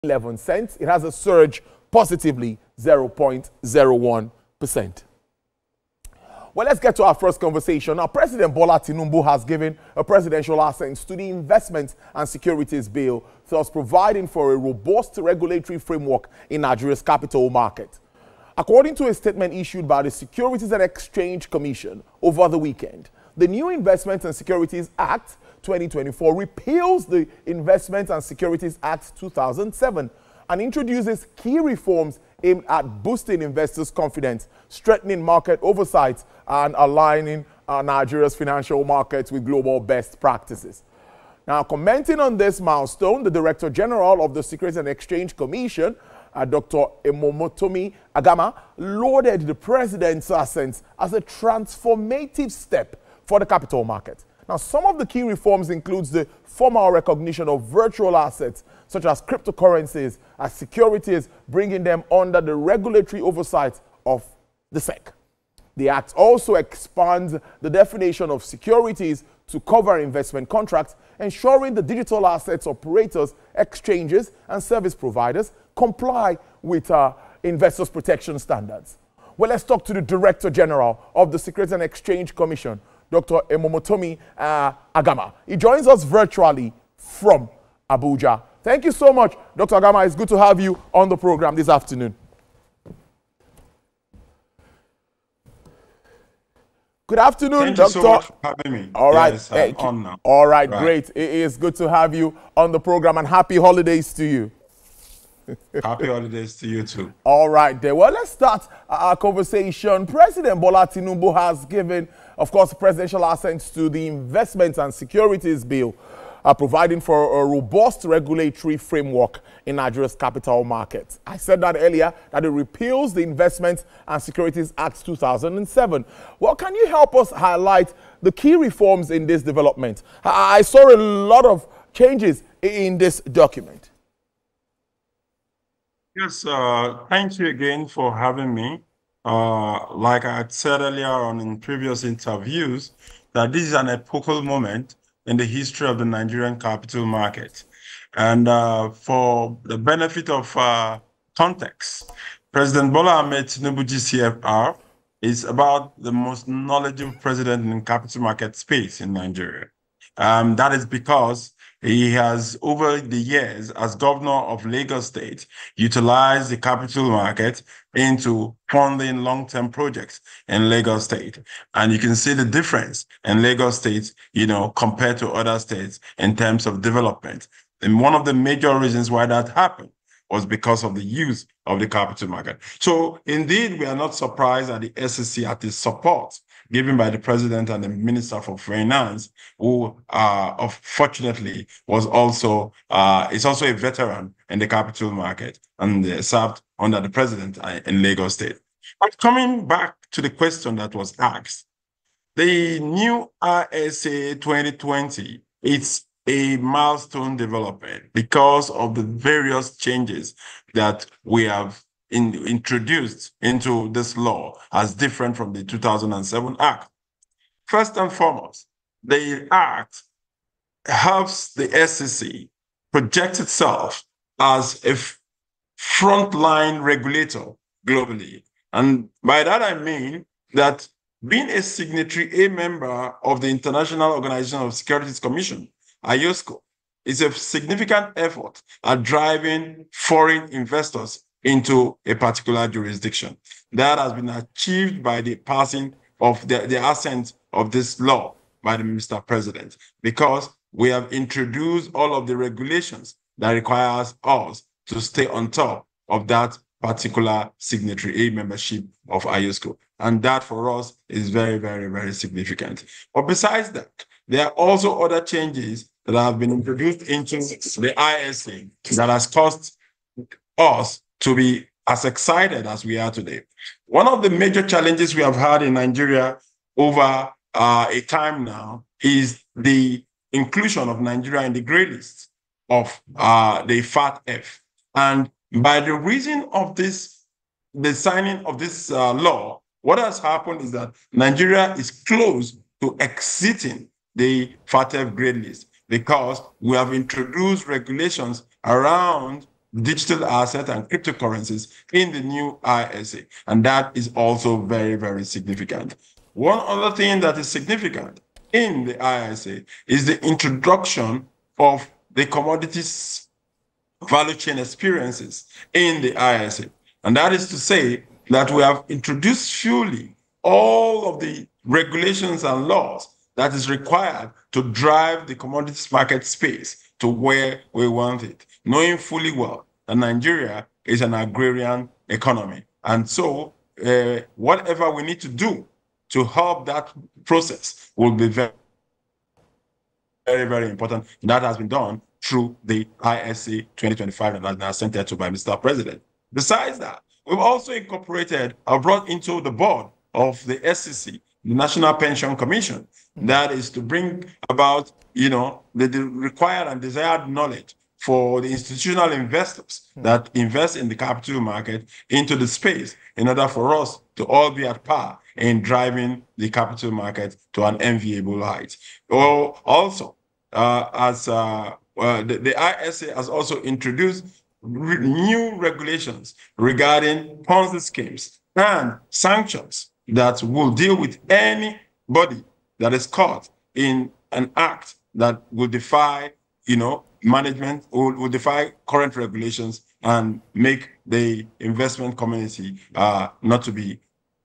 11 cents. It has a surge positively 0.01%. Well, let's get to our first conversation. Now, President Bola Tinubu has given a presidential assent to the Investment and Securities Bill, thus providing for a robust regulatory framework in Nigeria's capital market. According to a statement issued by the Securities and Exchange Commission over the weekend, the new Investment and Securities Act 2024 repeals the Investment and Securities Act 2007 and introduces key reforms aimed at boosting investors' confidence, strengthening market oversight, and aligning Nigeria's financial markets with global best practices. Now, commenting on this milestone, the Director General of the Securities and Exchange Commission, Dr. Emomotomi Agama, lauded the President's assent as a transformative step for the capital market. Now, some of the key reforms includes the formal recognition of virtual assets, such as cryptocurrencies, as securities, bringing them under the regulatory oversight of the SEC. The Act also expands the definition of securities to cover investment contracts, ensuring the digital assets operators, exchanges, and service providers comply with investors' protection standards. Well, let's talk to the Director General of the Securities and Exchange Commission, Dr. Emomotomi Agama. He joins us virtually from Abuja. Thank you so much, Dr. Agama. It's good to have you on the program this afternoon. Good afternoon, Doctor. Thank you so much for having me. All right. Yes, I'm on now. All right, great. It is good to have you on the program, and happy holidays to you. Happy holidays to you too. All right, then. Well, let's start our conversation. President Bola Tinubu has given, of course, presidential assent to the Investment and Securities Bill, providing for a robust regulatory framework in Nigeria's capital market. I said that earlier, that it repeals the Investment and Securities Act 2007. Well, can you help us highlight the key reforms in this development? I saw a lot of changes in this document. Yes, thank you again for having me. Like I had said earlier on in previous interviews, that this is an epochal moment in the history of the Nigerian capital market. And for the benefit of context, President Bola Ahmed Tinubu GCFR is about the most knowledgeable president in the capital market space in Nigeria. That is because he has, over the years, as governor of Lagos State, utilized the capital market into funding long-term projects in Lagos State. And you can see the difference in Lagos State, compared to other states in terms of development. And one of the major reasons why that happened was because of the use of the capital market. So indeed, we are not surprised at the SEC, at the support given by the president and the minister for finance, who fortunately was also is also a veteran in the capital market and served under the president in Lagos State. But coming back to the question that was asked, the new RSA 2020, it's a milestone development because of the various changes that we have introduced into this law as different from the 2007 Act. First and foremost, the Act helps the SEC project itself as a frontline regulator globally. And by that, I mean that being a signatory, a member of the International Organization of Securities Commission, IOSCO, is a significant effort at driving foreign investors into a particular jurisdiction. That has been achieved by the passing of the assent of this law by the Mr. President, because we have introduced all of the regulations that requires us to stay on top of that particular signatory membership of IOSCO. And that for us is very, very, very significant. But besides that, there are also other changes that have been introduced into the ISA that has caused us to be as excited as we are today. One of the major challenges we have had in Nigeria over a time now is the inclusion of Nigeria in the gray list of the FATF. And by the reason of this, the signing of this law, what has happened is that Nigeria is close to exiting the FATF gray list, because we have introduced regulations around digital assets and cryptocurrencies in the new ISA. And that is also very, very significant. One other thing that is significant in the ISA is the introduction of the commodities value chain experiences in the ISA. And that is to say that we have introduced fully all of the regulations and laws that is required to drive the commodities market space to where we want it, knowing fully well that Nigeria is an agrarian economy. And so whatever we need to do to help that process will be very, very, very important. That has been done through the ISA 2025 that has been assented to by Mr. President. Besides that, we've also incorporated or brought into the board of the SEC, the National Pension Commission, that is to bring about, the required and desired knowledge for the institutional investors that invest in the capital market into the space in order for us to all be at par in driving the capital market to an enviable height. Also, the ISA has also introduced new regulations regarding Ponzi schemes and sanctions that will deal with anybody that is caught in an act that will defy, management or will defy current regulations and make the investment community not to be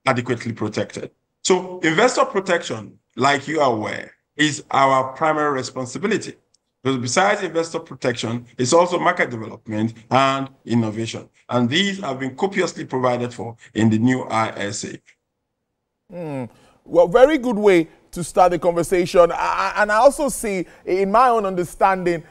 adequately protected. So investor protection, like you are aware, is our primary responsibility. Because besides investor protection, it's also market development and innovation. And these have been copiously provided for in the new ISA. Well, very good way to start the conversation. And I also see, in my own understanding,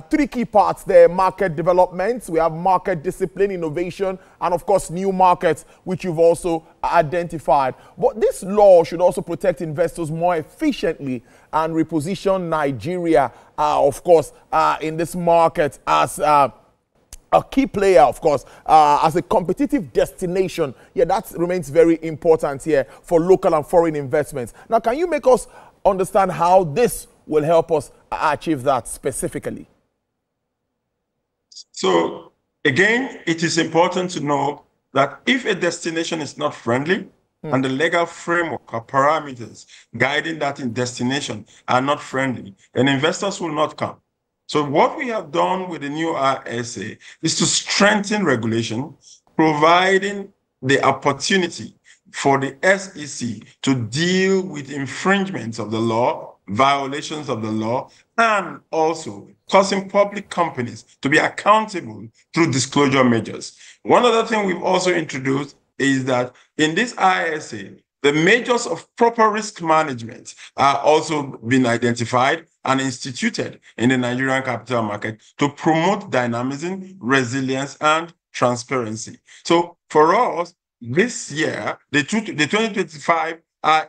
three key parts there: market development, we have market discipline, innovation, and of course, new markets, which you've also identified. But this law should also protect investors more efficiently and reposition Nigeria, of course, in this market as a key player, of course, as a competitive destination. Yeah, that remains very important here for local and foreign investments. Now, can you make us understand how this will help us achieve that specifically? So, again, it is important to know that if a destination is not friendly, and the legal framework or parameters guiding that destination are not friendly, then investors will not come. So what we have done with the new ISA is to strengthen regulation, providing the opportunity for the SEC to deal with infringements of the law, violations of the law, and also causing public companies to be accountable through disclosure measures. One other thing we've also introduced is that in this ISA, the measures of proper risk management are also being identified and instituted in the Nigerian capital market to promote dynamism, resilience, and transparency. So for us, this year, the 2025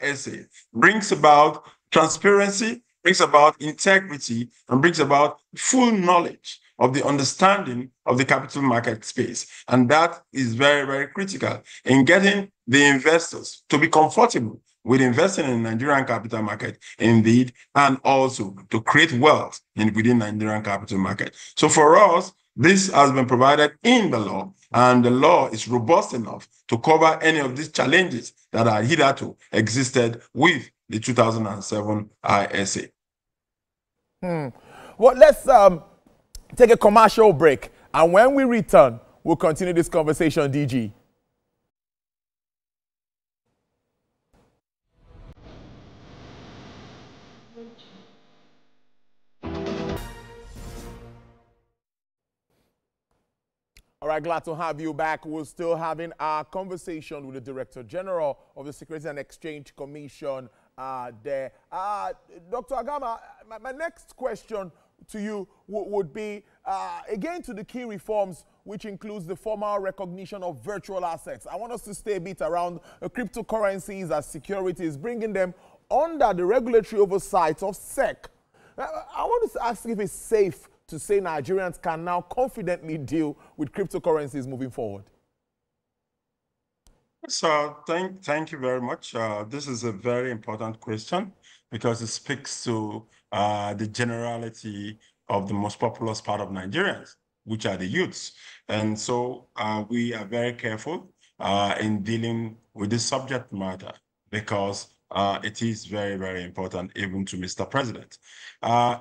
ISA brings about transparency, brings about integrity, and brings about full knowledge of the understanding of the capital market space. And that is very, very critical in getting the investors to be comfortable with investing in the Nigerian capital market, indeed, and also to create wealth within the Nigerian capital market. So for us, this has been provided in the law, and the law is robust enough to cover any of these challenges that are hitherto existed with the 2007 ISA. Well, let's take a commercial break, and when we return, we'll continue this conversation, DG. All right, glad to have you back. We're still having our conversation with the Director General of the Securities and Exchange Commission there. Dr. Agama, my next question to you would be, again, to the key reforms, which includes the formal recognition of virtual assets. I want us to stay a bit around cryptocurrencies as securities, bringing them under the regulatory oversight of SEC. I want to ask if it's safe to say Nigerians can now confidently deal with cryptocurrencies moving forward. So thank you very much. This is a very important question because it speaks to the generality of the most populous part of Nigerians. which are the youths. And so we are very careful in dealing with this subject matter because it is very, very important even to Mr. President.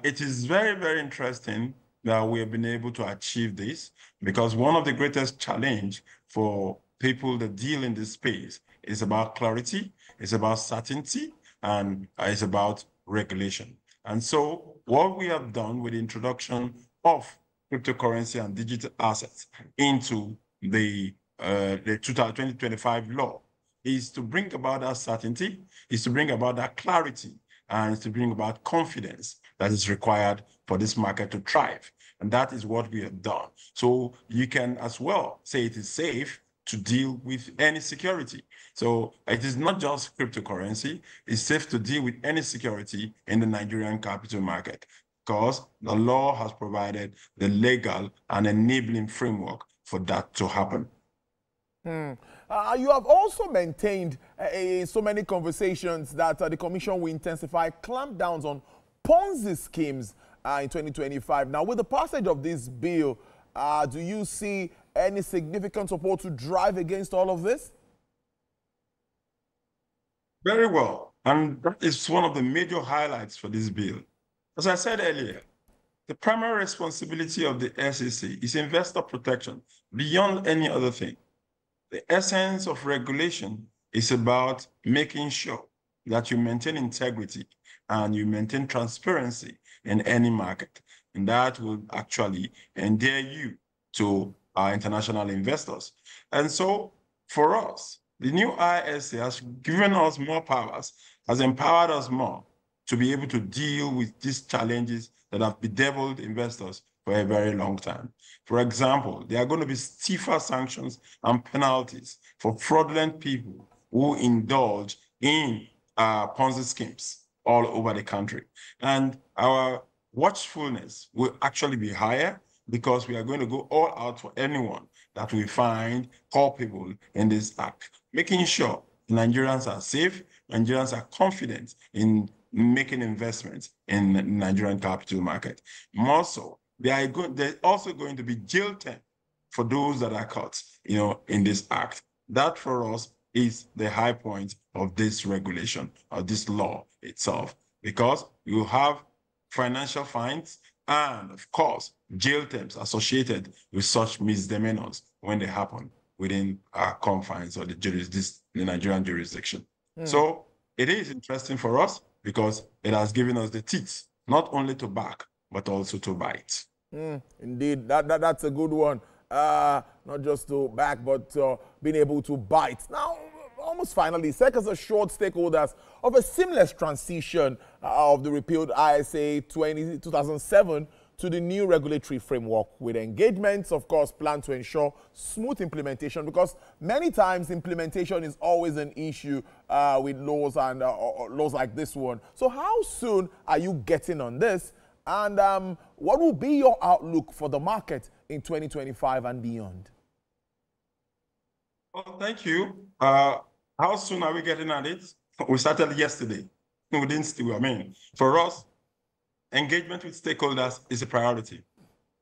It is very, very interesting that we have been able to achieve this because one of the greatest challenge for people that deal in this space is about clarity, it's about certainty, and it's about regulation. And so what we have done with the introduction of cryptocurrency and digital assets into the 2025 law is to bring about that certainty, is to bring about that clarity, and to bring about confidence that is required for this market to thrive. And that is what we have done. So you can as well say it is safe to deal with any security. So it is not just cryptocurrency, it's safe to deal with any security in the Nigerian capital market because the law has provided the legal and enabling framework for that to happen. You have also maintained in so many conversations that the Commission will intensify clampdowns on Ponzi schemes in 2025. Now, with the passage of this bill, do you see any significant support to drive against all of this? Very well. And that is one of the major highlights for this bill. As I said earlier, the primary responsibility of the SEC is investor protection beyond any other thing. The essence of regulation is about making sure that you maintain integrity and you maintain transparency in any market. And that will actually endear you to our international investors. And so for us, the new ISA has given us more powers, has empowered us more to be able to deal with these challenges that have bedeviled investors for a very long time. For example, there are going to be stiffer sanctions and penalties for fraudulent people who indulge in Ponzi schemes all over the country. And our watchfulness will actually be higher because we are going to go all out for anyone that we find culpable in this act, making sure Nigerians are safe, Nigerians are confident in making investments in the Nigerian capital market. More so, there's also going to be jail term for those that are caught, in this act. That for us is the high point of this regulation, of this law itself, because you have financial fines and, of course, jail terms associated with such misdemeanors when they happen within our confines of the Nigerian jurisdiction. So it is interesting for us because it has given us the teeth, not only to back, but also to bite. Indeed, that's a good one. Not just to back, but being able to bite. Now, almost finally, SEC as assured stakeholders of a seamless transition of the repealed ISA 2007 to the new regulatory framework, with engagements, of course, planned to ensure smooth implementation, because many times implementation is always an issue with laws and laws like this one. So how soon are you getting on this? And what will be your outlook for the market in 2025 and beyond? Well, thank you. How soon are we getting at it? We started yesterday. We didn't still, for us, engagement with stakeholders is a priority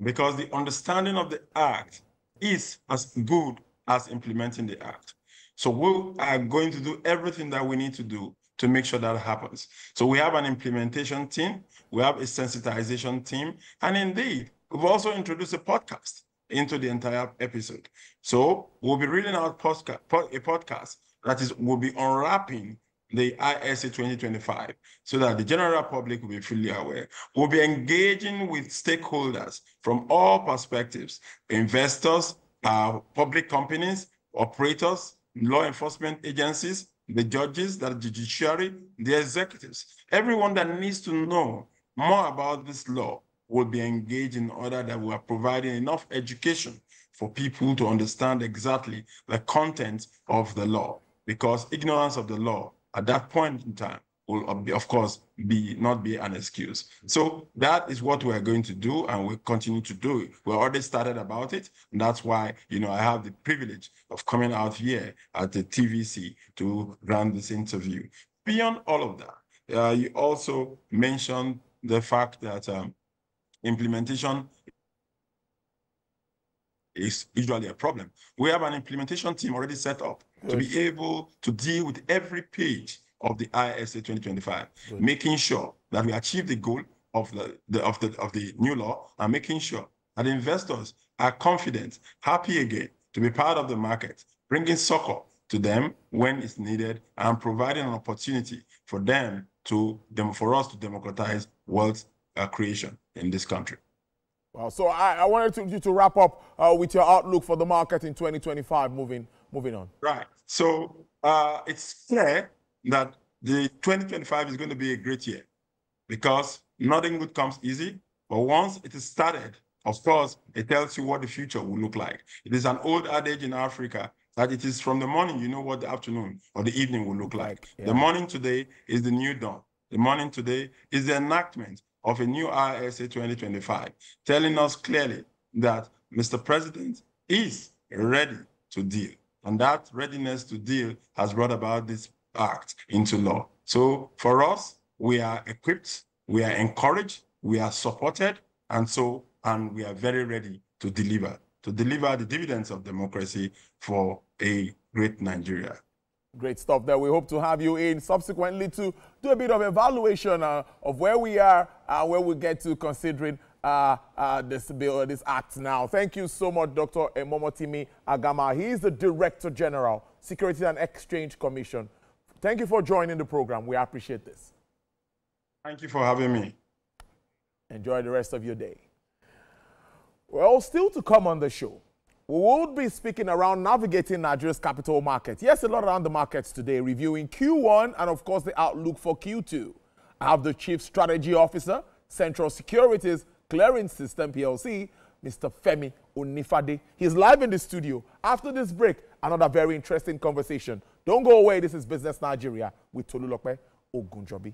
because the understanding of the act is as good as implementing the act. So we are going to do everything that we need to do to make sure that happens. So we have an implementation team, we have a sensitization team, and indeed, we've also introduced a podcast into the entire episode. So we'll be reading out a podcast that will be unwrapping the ISA 2025 so that the general public will be fully aware. We'll be engaging with stakeholders from all perspectives, investors, public companies, operators, law enforcement agencies, the judges, the judiciary, the executives. Everyone that needs to know more about this law will be engaged in order that we are providing enough education for people to understand exactly the content of the law, because ignorance of the law at that point in time will, of course, not be an excuse. So that is what we're going to do, and we'll continue to do it. We already started about it, and that's why, I have the privilege of coming out here at the TVC to run this interview. Beyond all of that, you also mentioned the fact that implementation is usually a problem. We have an implementation team already set up to be able to deal with every page of the ISA 2025, making sure that we achieve the goal of the new law, and making sure that investors are confident, happy again to be part of the market, bringing succor to them when it's needed, and providing an opportunity for them for us to democratize wealth creation in this country. Well, so I wanted you to wrap up with your outlook for the market in 2025, moving on. Right. So it's clear that the 2025 is going to be a great year, because nothing good comes easy. But once it is started, of course, it tells you what the future will look like. It is an old adage in Africa that it is from the morning you know what the afternoon or the evening will look like. Yeah. The morning today is the new dawn. The morning today is the enactment of a new ISA 2025, telling us clearly that Mr. President is ready to deal. And that readiness to deal has brought about this act into law. So for us, we are equipped, we are encouraged, we are supported, and we are very ready to deliver the dividends of democracy for a great Nigeria. Great stuff there. We hope to have you in subsequently to do a bit of evaluation of where we are and where we get to considering this bill, this act now. Thank you so much, Dr. Omotimi Agama. He is the Director General, Securities and Exchange Commission. Thank you for joining the program. We appreciate this. Thank you for having me. Enjoy the rest of your day. Well, still to come on the show, we will be speaking around navigating Nigeria's capital market. Yes, a lot around the markets today, reviewing Q1 and, of course, the outlook for Q2. I have the Chief Strategy Officer, Central Securities Clearing System, PLC, Mr. Femi Onifade. He's live in the studio. After this break, another very interesting conversation. Don't go away. This is Business Nigeria with Tolulope Ogunjobi.